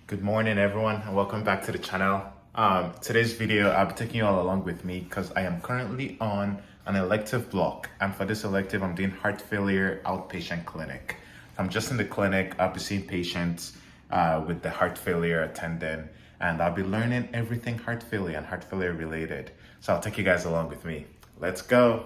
Good morning, everyone, and welcome back to the channel. Today's video, I'll be taking you all along with me because I am currently on an elective block, and for this elective, I'm doing heart failure outpatient clinic. I'm just in the clinic. I'll be seeing patients with the heart failure attendant, and I'll be learning everything heart failure and heart failure related. So I'll take you guys along with me. Let's go.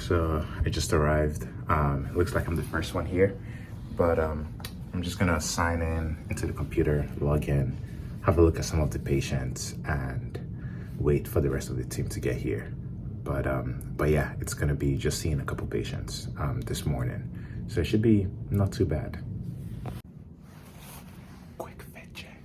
So I just arrived. It looks like I'm the first one here, but I'm just gonna sign in into the computer, log in, have a look at some of the patients, and wait for the rest of the team to get here. But yeah, it's gonna be just seeing a couple patients this morning, so it should be not too bad. Quick fit check.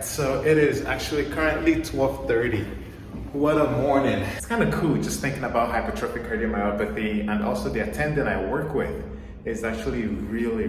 So it is actually currently 12:30. What a morning. It's kind of cool just thinking about hypertrophic cardiomyopathy, and also the attendant I work with is actually really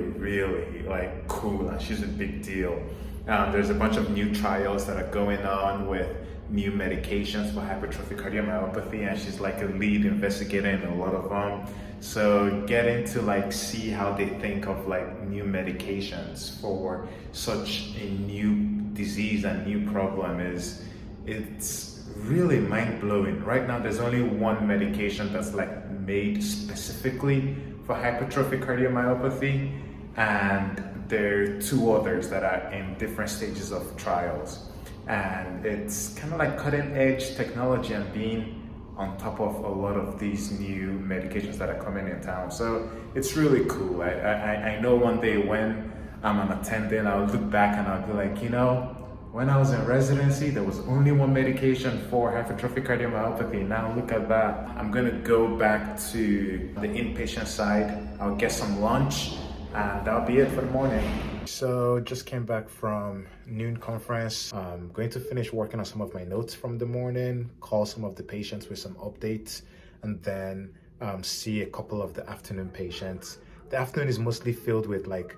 like cool, and she's a big deal. There's a bunch of new trials that are going on with new medications for hypertrophic cardiomyopathy, and she's like a lead investigator in a lot of them. So getting to like see how they think of like new medications for such a new disease and new problem it's really mind-blowing. Right now there's only one medication that's like made specifically for hypertrophic cardiomyopathy, and there are two others that are in different stages of trials, and it's kind of like cutting-edge technology and being on top of a lot of these new medications that are coming in town. So it's really cool. I know one day when I'm an attendant, I'll look back and I'll be like, you know, when I was in residency, there was only one medication for hypertrophic cardiomyopathy. Now look at that. I'm gonna go back to the inpatient side. I'll get some lunch, and that'll be it for the morning. So just came back from noon conference. I'm going to finish working on some of my notes from the morning, call some of the patients with some updates, and then see a couple of the afternoon patients. The afternoon is mostly filled with like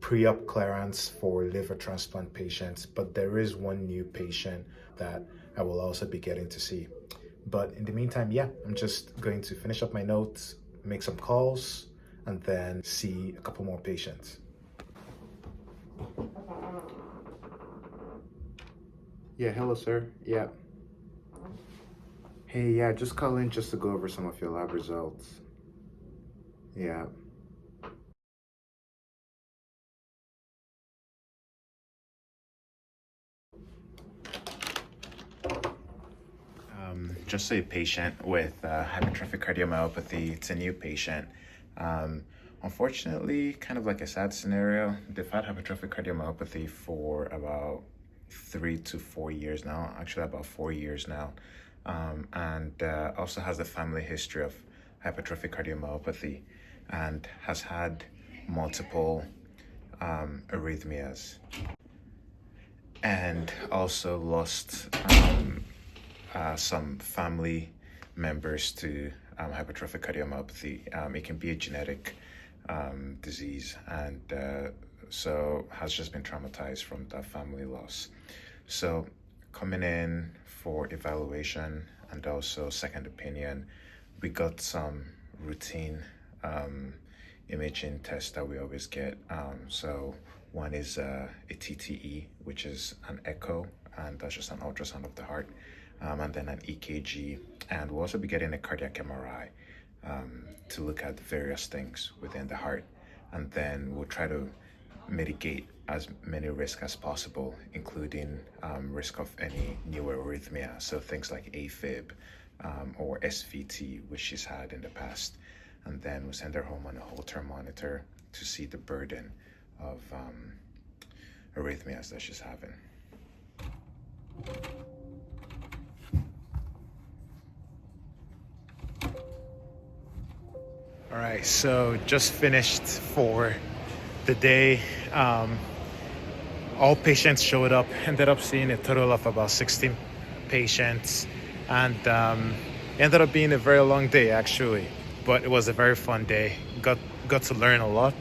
pre-op clearance for liver transplant patients, but there is one new patient that I will also be getting to see. But in the meantime, yeah, I'm just going to finish up my notes, make some calls, and then see a couple more patients. Yeah, hello, sir. Yeah. Hey, yeah, just calling just to go over some of your lab results. Yeah. Just a patient with hypertrophic cardiomyopathy. It's a new patient. Unfortunately, kind of like a sad scenario, they've had hypertrophic cardiomyopathy for about 3 to 4 years now, actually about 4 years now, and also has a family history of hypertrophic cardiomyopathy and has had multiple arrhythmias and also lost some family members to hypertrophic cardiomyopathy. It can be a genetic disease, and so has just been traumatized from that family loss. So coming in for evaluation and also second opinion, we got some routine imaging tests that we always get. So one is a TTE, which is an echo, and that's just an ultrasound of the heart, and then an EKG, and we'll also be getting a cardiac MRI to look at various things within the heart, and then we'll try to mitigate as many risks as possible, including risk of any new arrhythmia, so things like AFib or SVT, which she's had in the past, and then we'll send her home on a Holter monitor to see the burden of arrhythmias that she's having. All right, so just finished for the day. All patients showed up, ended up seeing a total of about 16 patients, and ended up being a very long day actually, but it was a very fun day. Got to learn a lot.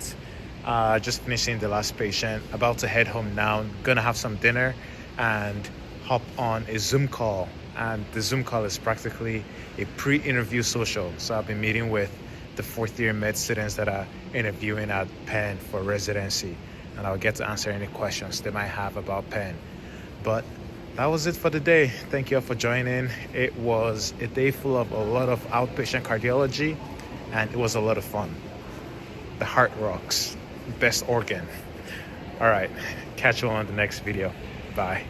Just finishing the last patient, about to head home now, gonna have some dinner and hop on a Zoom call, and the Zoom call is practically a pre-interview social. So I've been meeting with the fourth year med students that are interviewing at Penn for residency, and I'll get to answer any questions they might have about Penn. But that was it for the day. Thank you all for joining. It was a day full of a lot of outpatient cardiology, and it was a lot of fun. The heart rocks, best organ. All right, catch you on the next video. Bye.